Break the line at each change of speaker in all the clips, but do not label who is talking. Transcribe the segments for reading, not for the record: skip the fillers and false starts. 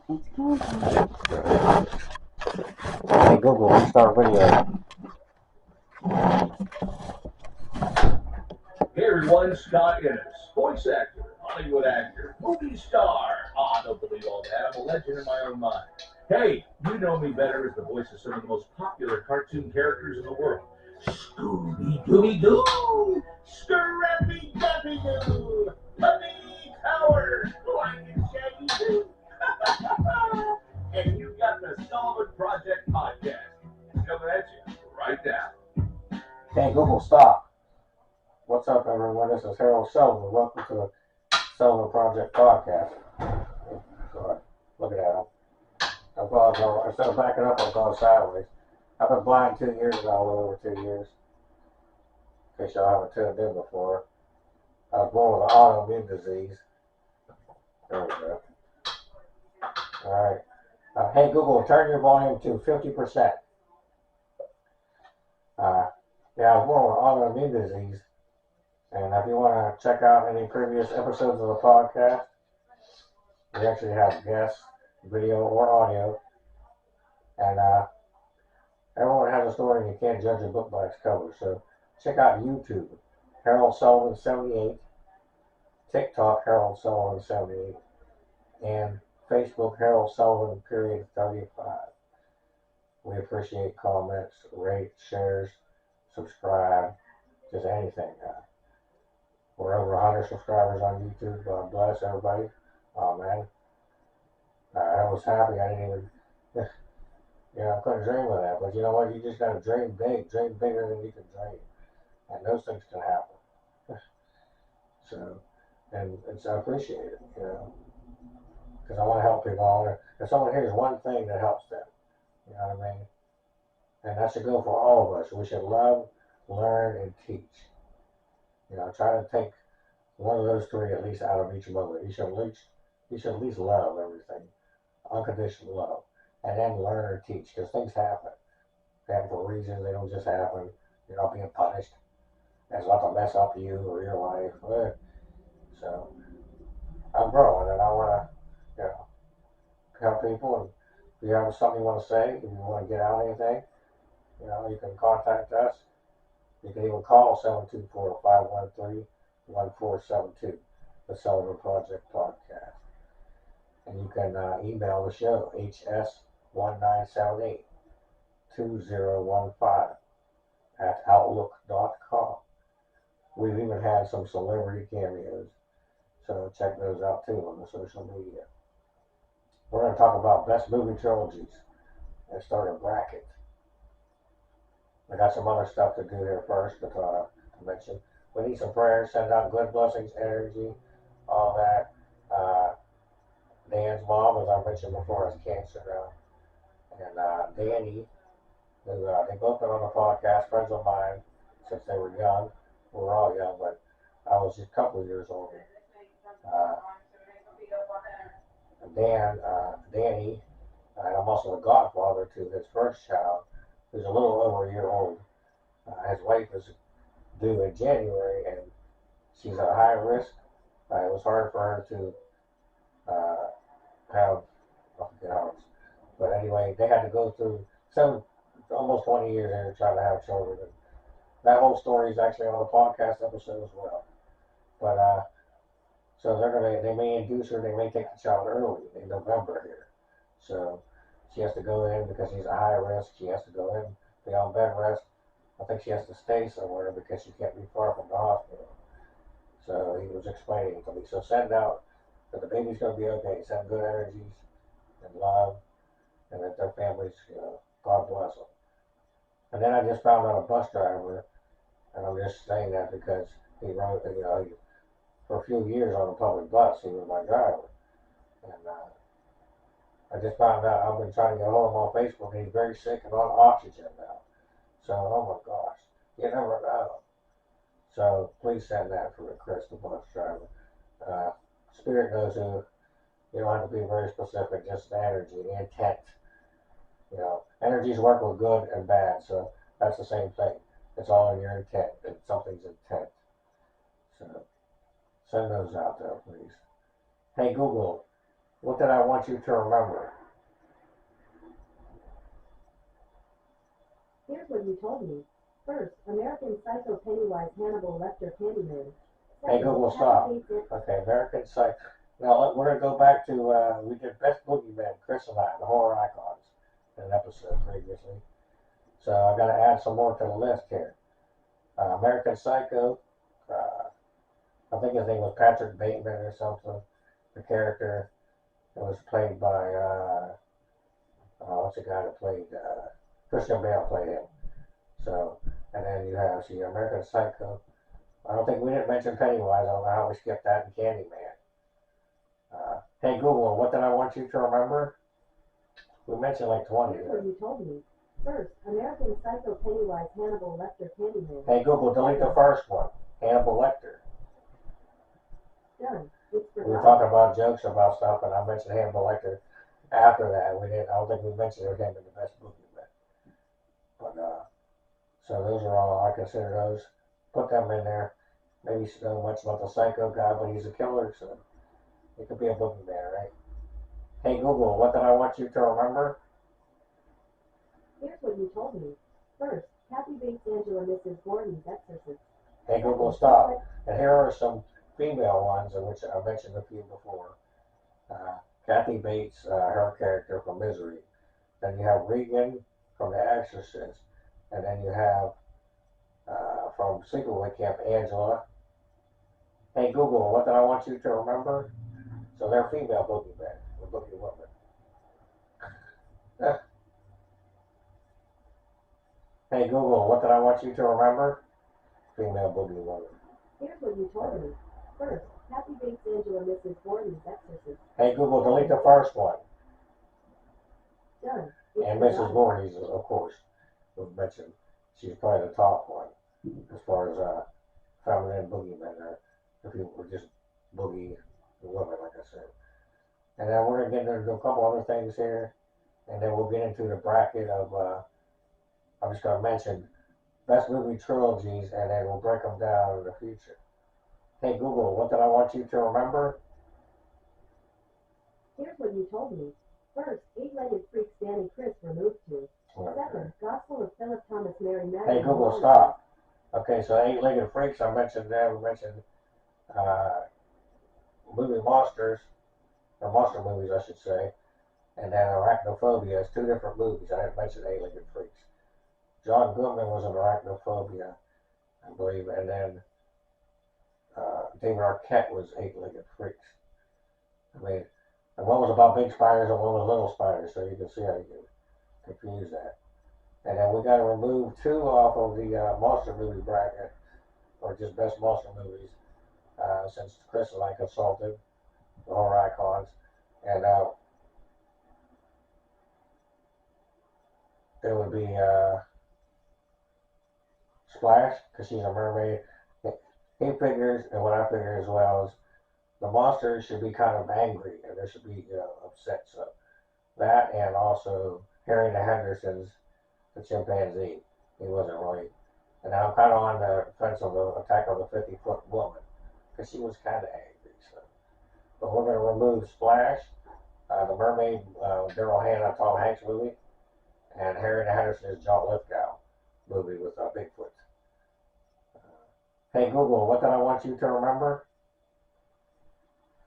It's counting.
Hey Google, restart video.
Hey everyone, Scott Innes, voice actor, Hollywood actor, movie star. Don't believe all that. I'm a legend in my own mind. Hey, you know me better as the voice of some of the most popular cartoon characters in the world. Scooby Dooby Doo, Scrappy Dappy Doo, Honey Tower, Blind and Shaggy Doo. And you got the Sullivan Project podcast coming at you right now.
Hey Google, stop. What's up, everyone? This is Harold Sullivan. Welcome to the Sullivan Project podcast. Sorry, looking at him. I'm going, instead of backing up, I'm going sideways. I've been blind 2 years now, a little over 2 years. In case y'all haven't tuned in before. I was born with an autoimmune disease. There we go. Alright. Hey Google, turn your volume to 50%. Yeah, I was born with autoimmune disease. And if you want to check out any previous episodes of the podcast, we actually have guests, video or audio. And everyone has a story and you can't judge a book by its cover. So check out YouTube, Harold Sullivan 78, TikTok, Harold Sullivan 78, and Facebook, Harold Sullivan period 35. We appreciate comments, rate, shares, subscribe, just anything. We're over 100 subscribers on YouTube. God bless everybody. Oh man, I was happy. I didn't even, I couldn't dream of that. But you know what? You just gotta dream big, dream bigger than you can dream, and those things can happen. So, and I appreciate it, because I want to help people. If someone hears one thing that helps them, you know what I mean, and that should go for all of us. We should love, learn, and teach. Try to take one of those three at least out of each moment. You should at least love everything, unconditional love, and then learn or teach because things happen. They happen for reasons. They don't just happen. You're not being punished. It's not to mess up you or your life. So I'm growing, and I want to, help people. And if you have something you want to say, if you want to get out anything, you can contact us. You can even call 724-513-1472, the Sullivan Project Podcast. And you can email the show, hs19782015 at outlook.com. We've even had some celebrity cameos, so check those out too on the social media. We're going to talk about best movie trilogies and start a bracket. I got some other stuff to do here first to mention. We need some prayers, send out good blessings, energy, all that. Dan's mom, as I mentioned before, has cancer now. And Danny, who they both been on the podcast, friends of mine since they were young. We were all young, but I was just a couple of years older. Danny, and I'm also the godfather to his first child, who's a little over a year old. His wife is due in January, and she's at high risk. It was hard for her to have, I forget how it's, but anyway, they had to go through almost 20 years there trying to have children. And that whole story is actually on the podcast episode as well. But so they may induce her, they may take the child early in November here. So she has to go in because she's a high risk. She has to go in, be on bed rest. I think she has to stay somewhere because she can't be far from the hospital. So he was explaining it to me. So send out that the baby's going to be okay. Send good energies and love, and that their families, God bless them. And then I just found out a bus driver, and I'm just saying that because he wrote, for a few years on a public bus, he was my driver. And I just found out, I've been trying to get hold of him on Facebook, and he's very sick and on oxygen now. So, oh my gosh, you never know. So please send that for Chris, the bus driver. Spirit knows who. You don't have to be very specific, just the energy, the intent. Energies work with good and bad, so that's the same thing. It's all in your intent. It's something's intent. So send those out there, please. Hey Google, what did I want you to remember?
Here's what you told me. First, American Psycho Pennywise Hannibal Lecter Candyman.
Hey Google, stop. Okay, American Psycho. Now we're gonna go back to we did Best Boogeyman, Chris and I, the horror icons, in an episode previously. So I got to add some more to the list here. American Psycho. I think his name was Patrick Bateman or something. The character that was played by what's the guy that played Christian Bale played him. So, and then you have American Psycho. I don't think we didn't mention Pennywise. I don't know how we skipped that in Candyman. Hey Google, what did I want you to remember? We mentioned like 20.
Here's what you told me. First, American Psycho Pennywise Hannibal Lecter Candyman.
Hey Google, delete the first one. Hannibal Lecter.
Done.
We were talking about jokes about stuff, and I mentioned Hannibal Lecter. After that, we didn't. I don't think we mentioned him in the Best Boogeyman. But so those are all I consider those. Put them in there. Maybe so much about the Psycho guy, but he's a killer, so it could be a boogeyman, right? Hey Google, what did I want you to remember?
Here's what you told me. First, Kathy Bates Angela Mrs. Gordon's Exorcist.
Hey Google, stop. And here are some female ones, in which I mentioned a few before. Kathy Bates, her character from Misery. Then you have Regan from The Exorcist. And then you have from Sleepaway Camp, Angela. Hey Google, what did I want you to remember? So they're female boogeymen, or boogie women. Hey Google, what did I want you to remember? Female boogie woman.
Here's what you told me. First, Kathy Bates Angela Mrs. Gordon's Exorcist.
Hey Google, delete the first one.
Done.
And Mrs. Voorhees, of course, was mentioned. She's probably the top one as far as feminine boogeymen, or if you were just boogie women, like I said. And then we're going to get into a couple other things here, and then we'll get into the bracket of, I'm just going to mention best movie trilogies, and then we'll break them down in the future. Hey Google, what did I want you to remember?
Here's what you told me. First, Eight-Legged Freaks Danny Chris removed to. Second, Gospel of Philip Thomas Mary Magdalene.
Hey Google, stop. Okay, so Eight-Legged Freaks, I mentioned that. We mentioned movie Monsters, or Monster movies, I should say. And then Arachnophobia. It's two different movies. I didn't mention Eight-Legged Freaks. John Goodman was in Arachnophobia, I believe, and then David Arquette was Eight-Legged Freaks. I mean, and one was about big spiders and one was little spiders, so you can see how you can confuse that. And then we got to remove two off of the monster movie bracket, or just best monster movies, since Chris and I consulted the horror icons, and it would be Splash, because she's a mermaid. He figures, and what I figure as well is the monsters should be kind of angry, and they should be upset. So that, and also Harry the Henderson's the chimpanzee. He wasn't really. And I'm kind of on the fence of the Attack of the 50-Foot Woman, because she was kind of angry. So, but we're going to remove Splash, the mermaid, Daryl Hannah, Tom Hanks movie, and Harry the Henderson's John Lithgow movie with Bigfoot. Hey Google, what did I want you to remember?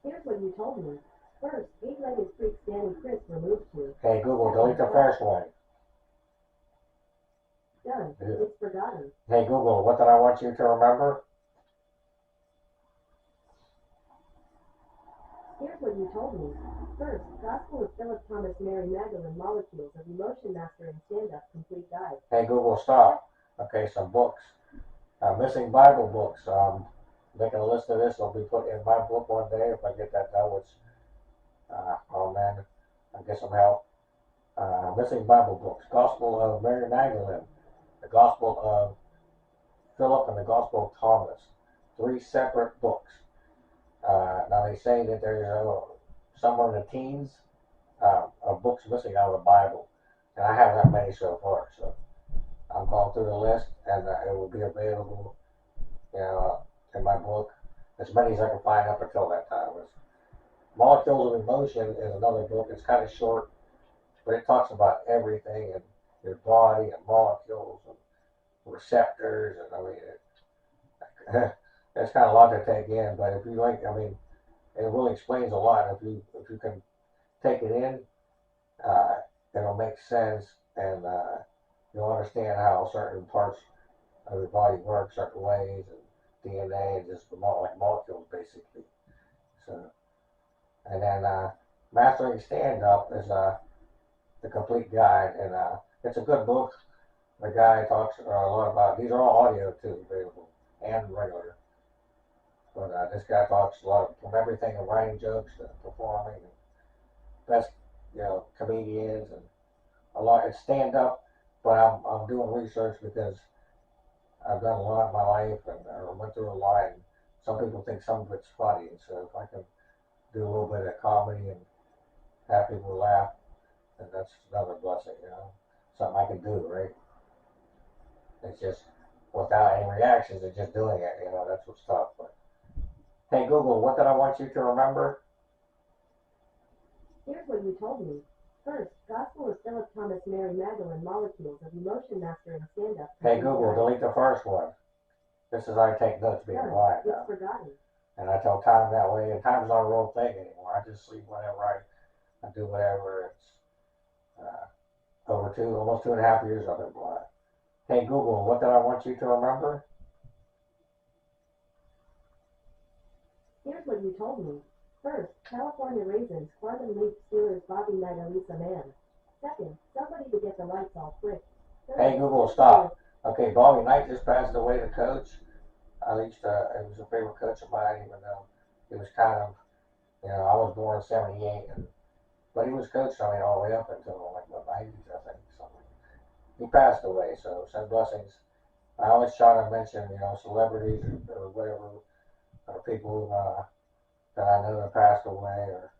Here's what you told me. First, Eight-Legged Freaks Danny Chris removed to.
Hey Google, delete the first one.
Done. It's forgotten.
Hey Google, what did I want you to remember?
Here's what you told me. First, Gospel of Philip Thomas Mary Magdalene Molecules of Emotion Master and Stand-Up Complete Guide.
Hey Google, stop. Okay, some books. Missing Bible books. Making a list of this. Will be put in my book one day if I get that done, which, oh man, I get some help. Missing Bible books. Gospel of Mary Magdalene. The Gospel of Philip and the Gospel of Thomas. 3 separate books. Now they say that there's somewhere in the teens of books missing out of the Bible, and I have that many so far. So I'm going through the list, and it will be available, in my book, as many as I can find up until that time. Molecules of Emotion is another book. It's kind of short, but it talks about everything and your body and molecules and receptors, and I mean, it's kind of a lot to take in. But if you like, I mean, it really explains a lot. If you can take it in, uh, it'll make sense, and you'll understand how certain parts of your body work certain ways, and DNA and just like molecules basically. So, and then Mastering Stand Up is the complete guide, and it's a good book. The guy talks a lot about. These are all audio too, available and regular. But this guy talks a lot from everything from writing jokes to performing, and best comedians, and a lot. It's stand up, but I'm doing research because I've done a lot in my life, and I went through a lot. And some people think some of it's funny, and so if I can do a little bit of comedy and have people laugh, then that's another blessing, something I can do, right? It's just without any reactions, it's just doing it, that's what's tough. But hey Google, what did I want you to remember?
Here's what you told me. First, Gospel of Philip Thomas Mary Magdalene Molecules of Emotion Mastering Stand-Up.
Hey Google, delete the first one. This is how I take notes being blind now.
It's forgotten.
And I tell time that way, and time's not a real thing anymore. I just sleep whenever I do whatever. It's over almost 2.5 years I've been blind. Hey Google, what did I want you to remember?
Here's what you told me. First, California Raisins, Quantum Leap Steelers, Bobby Knight, Elisa Mann. Second, somebody to get the lights all quick. Third,
hey Google, stop. Okay, Bobby Knight just passed away, the coach. I used to, he was a favorite coach of mine, even though he was kind of, I was born in 78, but he was coached, all the way up until like the 90s, I think, something. He passed away, so send blessings. I always try to mention, celebrities or whatever, or people that I know that passed away, or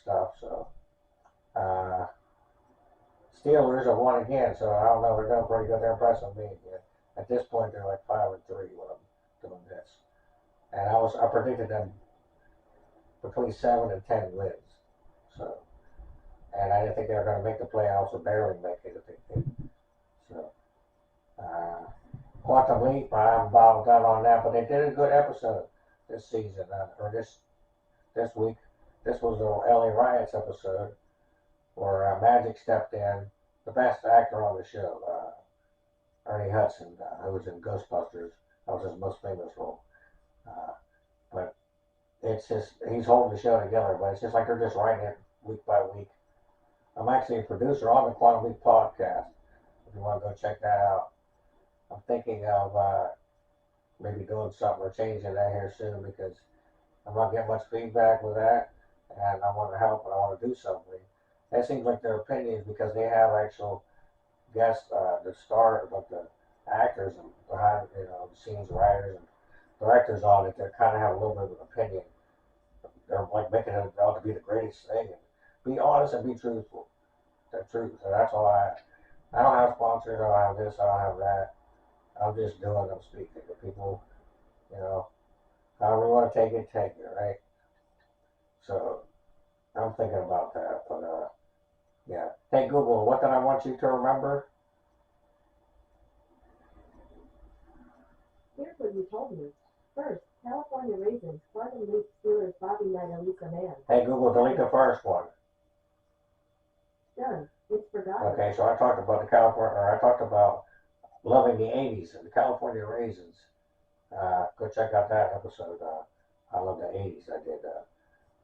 stuff. So Steelers have won again, so I don't know. They're doing pretty good. They're impressing me again. At this point, they're like 5-3 when I'm doing this, and I predicted them between 7 and 10 wins. So, and I didn't think they were going to make the playoffs, or barely make it if they did. So, Quantum Leap, I haven't bottled down on that, but they did a good episode this season, or this week. This was the LA Riots episode where Magic stepped in, the best actor on the show, Ernie Hudson, who was in Ghostbusters. That was his most famous role. But it's just, he's holding the show together, but it's just like they're just writing it week by week. I'm actually a producer on the Quantum Leap podcast, if you want to go check that out. I'm thinking of maybe doing something or changing that here soon, because I'm not getting much feedback with that, and I want to help and I want to do something. It seems like their opinions, because they have actual guests, the star, like the actors and behind, the scenes writers and directors on it, that kind of have a little bit of an opinion. They're like making it out to be the greatest thing, and be honest and be truthful. The truth. So that's all I don't have sponsors. I don't have this. I don't have that. I'm just doing. I'm speaking to people. However you want to take it, right? So I'm thinking about that, but yeah. Hey Google, what did I want you to remember?
Here's what you told me. First, California Raisins, Quantum Leap Steelers, Bobby Knight, Elisa Mann.
Hey Google, delete the first one.
Done. It's forgotten.
Okay, so I talked about loving the 80s and the California Raisins. Go check out that episode. I love the 80s. I did a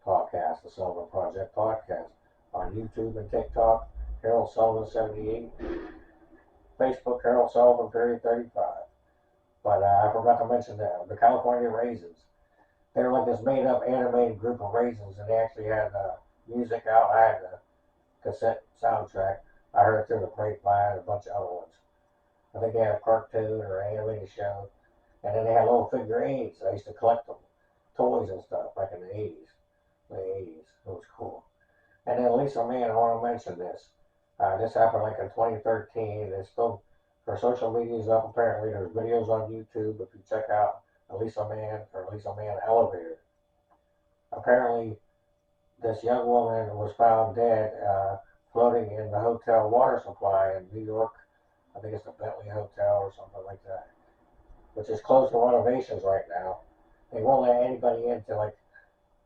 podcast, the Sullivan Project podcast, on YouTube and TikTok. Harold Sullivan 78. Facebook, Harold Sullivan period 35. But I forgot to mention the California Raisins. They were like this made-up animated group of raisins, and they actually had music out. I had the cassette soundtrack. I heard it through the grapevine and a bunch of other ones. I think they had a cartoon or an animated show. And then they had little figurines. I used to collect them. Toys and stuff back in the 80s. The 80s. It was cool. And then Lisa Mann, I want to mention this. This happened like in 2013. It's still, her social media is up apparently. There's videos on YouTube. If you check out Lisa Mann or Lisa Mann Elevator, apparently this young woman was found dead, floating in the hotel water supply in New York. I think it's the Bentley Hotel or something like that, which is closed for renovations right now. They won't let anybody in to like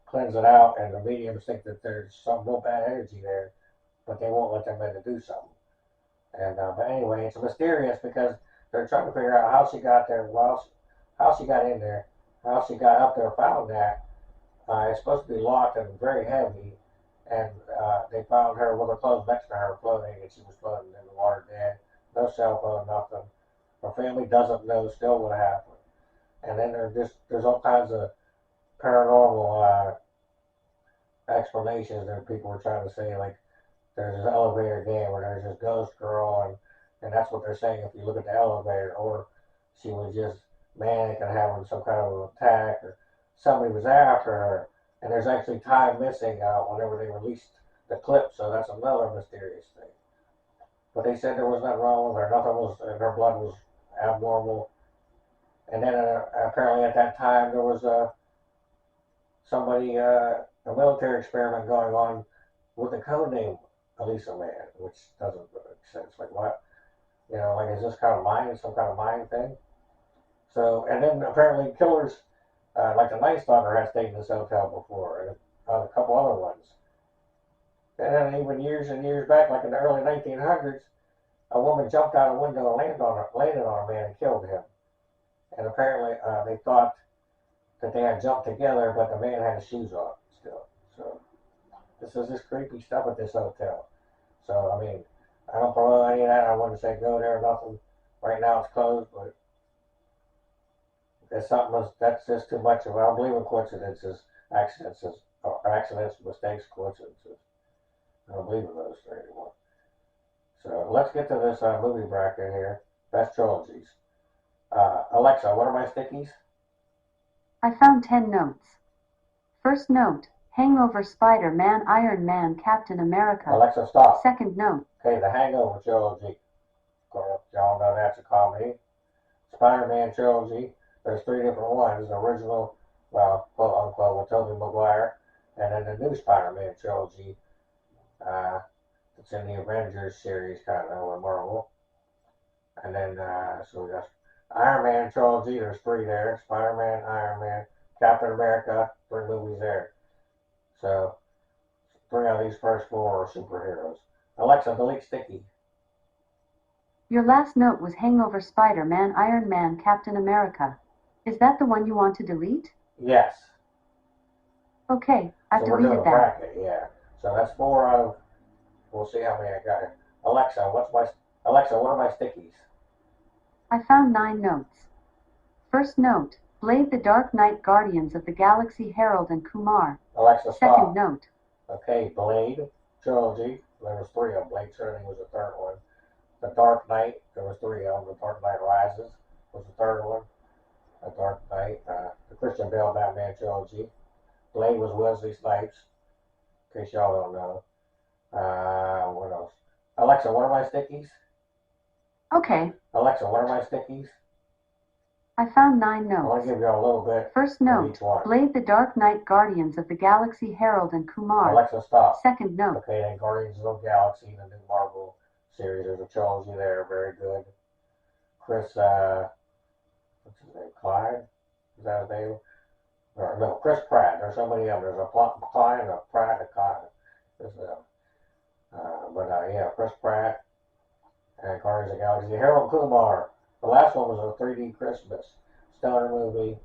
cleanse it out, and the mediums think that there's some real bad energy there, but they won't let them in to do something. And but anyway, it's mysterious because they're trying to figure out how she got there, how she got in there, how she got up there, found that. It's supposed to be locked and very heavy, and they found her with her clothes next to her floating, and she was floating in the water dead. No cell phone, nothing. Her family doesn't know still what happened. And then there's all kinds of paranormal explanations that people were trying to say, like there's this elevator game where there's this ghost girl, and that's what they're saying if you look at the elevator, or she was just manic and having some kind of an attack, or somebody was after her, and there's actually time missing whenever they released the clip, so that's another mysterious thing. But they said there was nothing wrong with her, nothing was, her blood was abnormal, and then apparently at that time there was a military experiment going on with the code name Elisa Man, which doesn't make sense. Like what? You know, like is this kind of mind, some kind of mind thing? So, and then apparently killers, like the Night Stalker had stayed in this hotel before, and a couple other ones. And then even years and years back, like in the early 1900s, a woman jumped out a window and landed on a man and killed him. And apparently they thought that they had jumped together, but the man had his shoes on still. So this is just creepy stuff at this hotel. So, I mean, I don't promote any of that. I wouldn't say go there or nothing. Right now it's closed, but it's something that's just too much of it. I don't believe in coincidences, accidents, mistakes, coincidences. I don't believe in those anymore. So let's get to this movie bracket here. Best trilogies. Alexa, what are my stickies?
I found 10 notes. First note, Hangover, Spider-Man, Iron Man, Captain America.
Alexa, stop.
Second note.
Okay, the Hangover trilogy. Y'all know that's a comedy. Spider-Man trilogy. There's 3 different ones. The original, well, quote unquote, with Tobey Maguire, and then the new Spider-Man trilogy. It's in the Avengers series, kind of, with Marvel. And then, so we got Iron Man trilogy. There's 3 there. Spider-Man, Iron Man, Captain America. 3 movies there. So 3 out of these first 4 are superheroes. Alexa, delete sticky.
Your last note was Hangover, Spider-Man, Iron Man, Captain America. Is that the one you want to delete?
Yes.
Okay, I've
So we're doing
deleted
a
that.
bracket, yeah. So that's 4 out of. We'll see how many I got here. Alexa, what are my stickies?
I found 9 notes. First note, Blade the Dark Knight, Guardians of the Galaxy, Harold and Kumar.
Alexa, stop.
Second note.
Okay, Blade trilogy. There was 3 of them. Blade Trinity was the 3rd one. The Dark Knight. There was 3 of them. The Dark Knight Rises was the 3rd one. The Dark Knight. The Christian Bale Batman trilogy. Blade was Wesley Snipes. In case y'all don't know. What else? Alexa, what are my stickies?
Okay.
Alexa, what are my stickies?
I found 9
I want
notes.
to give y'all a little bit
First
of
note,
each one.
Blade the Dark Knight, Guardians of the Galaxy, Harold and Kumar.
Alexa, stop.
Second note.
Okay, then Guardians of the Galaxy, the new Marvel series. There's a trilogy there, very good. Chris, what's his name? Clyde? Is that his name? Or, no, Chris Pratt. There's so many of them. There's a Clyde, a Pratt, a Clyde. Yeah, Chris Pratt and Guardians of the Galaxy. Harold Kumar. The last one was a 3D Christmas stoner movie.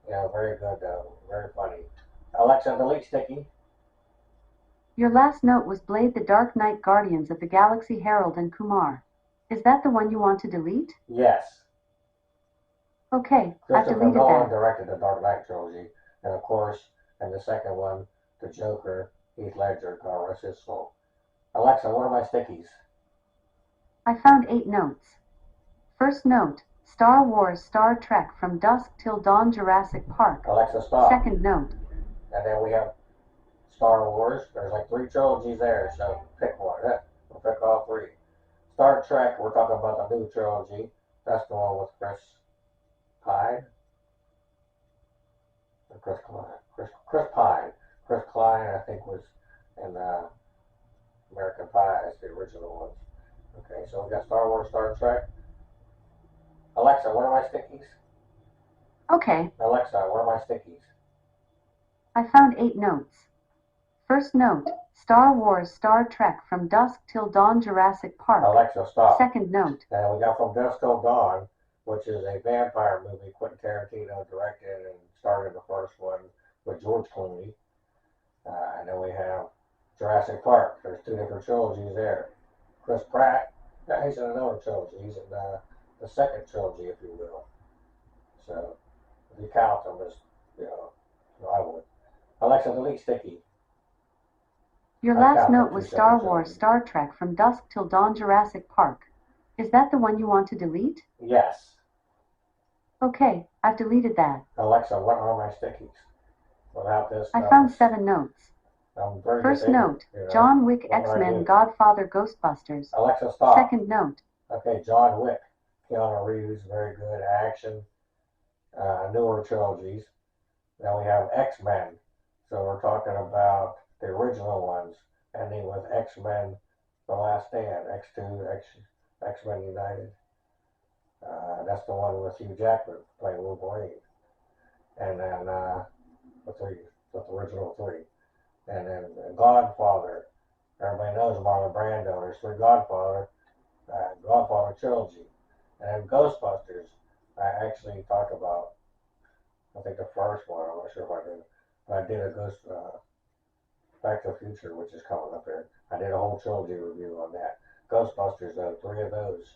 Yeah, very good though. Very funny. Alexa, delete sticky.
Your last note was Blade the Dark Knight, Guardians of the Galaxy, Harold and Kumar. Is that the one you want to delete?
Yes.
Okay, I've
Christopher
deleted
Nolan
that.
directed the Dark Knight trilogy, and of course, in the second one, the Joker, Heath Ledger, God rest his soul. Alexa, what are my stickies?
I found 8 notes. First note, Star Wars, Star Trek, From Dusk Till Dawn, Jurassic Park.
Alexa, stop.
Second note.
And then we have Star Wars. There's like 3 trilogies there, so pick one. We'll pick all 3. Star Trek, we're talking about the new trilogy. That's the one with Chris Pine. Chris Pine. Chris Klein, I think, was in American Pie as the original ones. Okay, so we got Star Wars, Star Trek. Alexa, what are my stickies?
Okay,
Alexa, what are my stickies?
I found 8 notes. First note, Star Wars, Star Trek From Dusk Till Dawn, Jurassic Park.
Alexa, stop.
Second note,
And we got From Dusk Till Dawn, which is a vampire movie Quentin Tarantino directed and started the first one with George Clooney. And then we have Jurassic Park. There's 2 different trilogies there. Chris Pratt, he's in another trilogy. He's in the second trilogy, if you will. So if you count them as, I would. Alexa, delete sticky.
your last note was Star Wars, Star Trek From Dusk Till Dawn, Jurassic Park. Is that the one you want to delete?
Yes.
Okay, I've deleted that.
Alexa, what are my stickies? Without this,
I found 7 notes. First note, John Wick, X-Men, Godfather, Ghostbusters.
Alexa, stop.
Second note.
Okay, John Wick. Keanu Reeves, very good action. Newer trilogies. Then we have X-Men. So we're talking about the original ones, ending with X-Men, The Last Stand, X2, X-Men United. That's the one with Hugh Jackman playing Wolverine. And then the original 3. And then Godfather. Everybody knows Marlon Brando. There's 3 Godfather trilogy. And then Ghostbusters. I actually talked about, I think the first one, I'm not sure if I did. But I did a Back to the Future, which is coming up here. I did a whole trilogy review on that. Ghostbusters, though, 3 of those.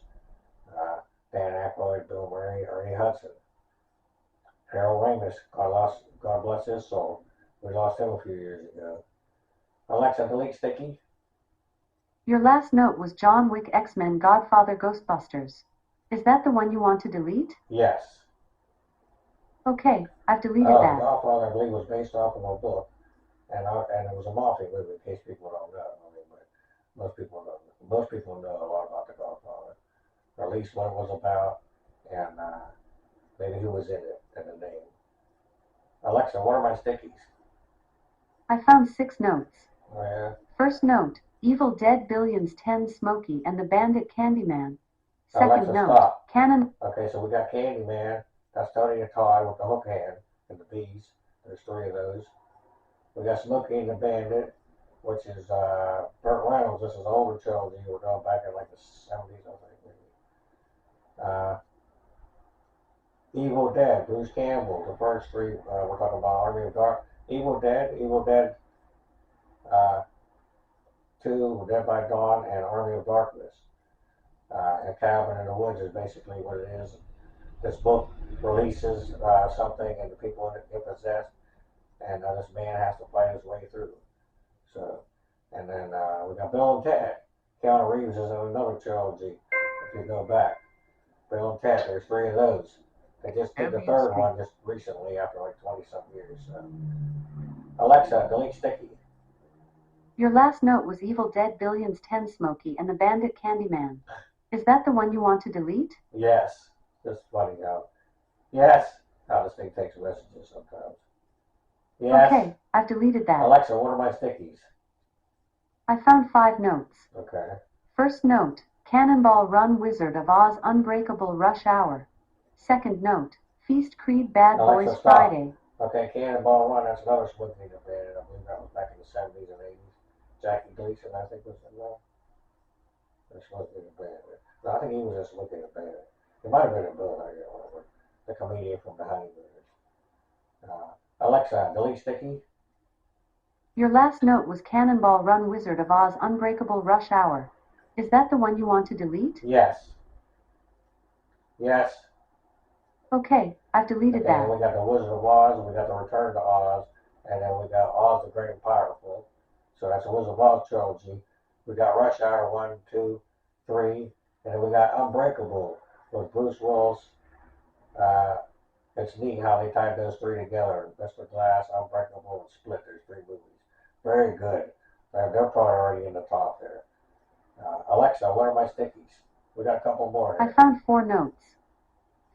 Dan Aykroyd, Bill Murray, Ernie Hudson. Harold Ramis, God bless his soul. We lost him a few years ago. Alexa, delete sticky.
Your last note was John Wick, X-Men, Godfather, Ghostbusters. Is that the one you want to delete?
Yes.
Okay, I've deleted that.
Godfather, I believe, was based off of a book, and it was a mafia movie. In case people don't know, but most people don't. Most people know a lot about the Godfather, or at least what it was about, and maybe who was in it and the name. Alexa, what are my stickies?
I found 6 notes.
Oh, yeah.
First note, Evil Dead Billions 10 Smokey and the Bandit Candyman. Second
Alexa,
note,
stop.
Canon.
Okay, so we got Candyman. That's Tony the Toy with the hook hand and the bees. There's 3 of those. We got Smokey and the Bandit, which is Burt Reynolds. This is an older trilogy. We're going back in like the 70s, I think. Evil Dead, Bruce Campbell. The first 3, we're talking about Army of Dark. Evil Dead 2, Dead by Dawn, and Army of Darkness. And Cabin in the Woods is basically what it is. This book releases something, and the people in it get possessed, and this man has to fight his way through. So, and then we got Bill and Ted. Keanu Reeves is in another trilogy. If you go back, Bill and Ted. There's 3 of those. They just did the 3rd one just recently after like 20-something years. So. Alexa, delete sticky.
Your last note was Evil Dead Billions 10 Smokey and the Bandit Candyman. Is that the one you want to delete?
Yes. Just funny how. Yes. How this thing takes messages sometimes. Yes.
Okay, I've deleted that.
Alexa, what are my stickies?
I found 5 notes.
Okay.
First note, Cannonball Run, Wizard of Oz, Unbreakable, Rush Hour. Second note, Feast Creed, Bad
Alexa,
Boys,
stop.
Friday.
Okay, Cannonball Run, that's another Smokey and the Bandit. I believe that was back in the 70s and 80s. Jackie Gleason, I think, was in that. Or Smokey and the Bandit. No, I think he was just Smokey and the Bandit. It might have been a Bill, whatever. The comedian from the Honeymooners. Alexa, delete sticky.
Your last note was Cannonball Run, Wizard of Oz, Unbreakable, Rush Hour. Is that the one you want to delete?
Yes. Yes.
Okay, I've deleted
Okay,
that.
then we got the Wizard of Oz, we got the Return to Oz, and then we got Oz the Great and Powerful. So that's a Wizard of Oz trilogy. We got Rush Hour 1, 2, 3, and then we got Unbreakable with Bruce Willis. It's neat how they tied those 3 together. Mr. Glass, Unbreakable, and Split. There's 3 movies. Very good. They're probably already in the top there. Alexa, what are my stickies? We got a couple more here.
I found 4 notes.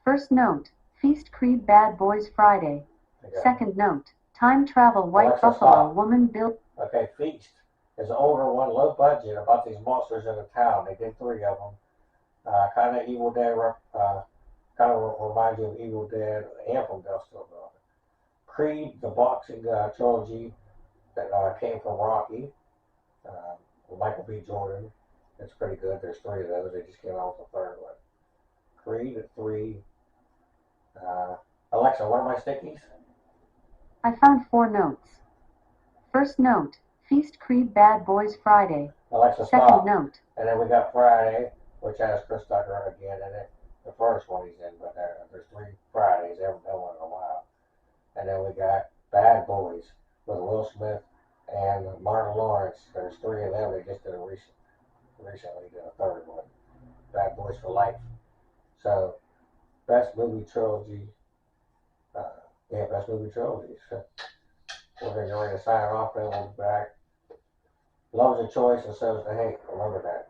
First note, Feast Creed, Bad Boys, Friday. Second note, Time travel white
Alexa,
buffalo
stop.
woman built.
Okay, Feast is an older one, low budget, about these monsters in the town. They did 3 of them. Kind of Evil Dead, kind of reminds you of Evil Dead and from Dusk Till Dawn. Creed, the boxing trilogy that came from Rocky, with Michael B. Jordan. It's pretty good. There's 3 of those. They just came out with the 3rd one. Creed at 3. Alexa, what are my stickies?
I found 4 notes. First note, Feast Creed Bad Boys Friday.
Alexa,
Second
stop.
note,
And then we got Friday, which has Chris Tucker again in it. The first one he's in, but there's 3 Fridays. They haven't done one in a while. And then we got Bad Boys with Will Smith and Martin Lawrence. There's 3 of them. They just did recently did a 3rd one. Bad Boys for Life. So, best movie trilogy. Best movie trilogy. So, we're going to get ready to sign off, then we'll be back. Love's a choice and so is the hate. Remember that.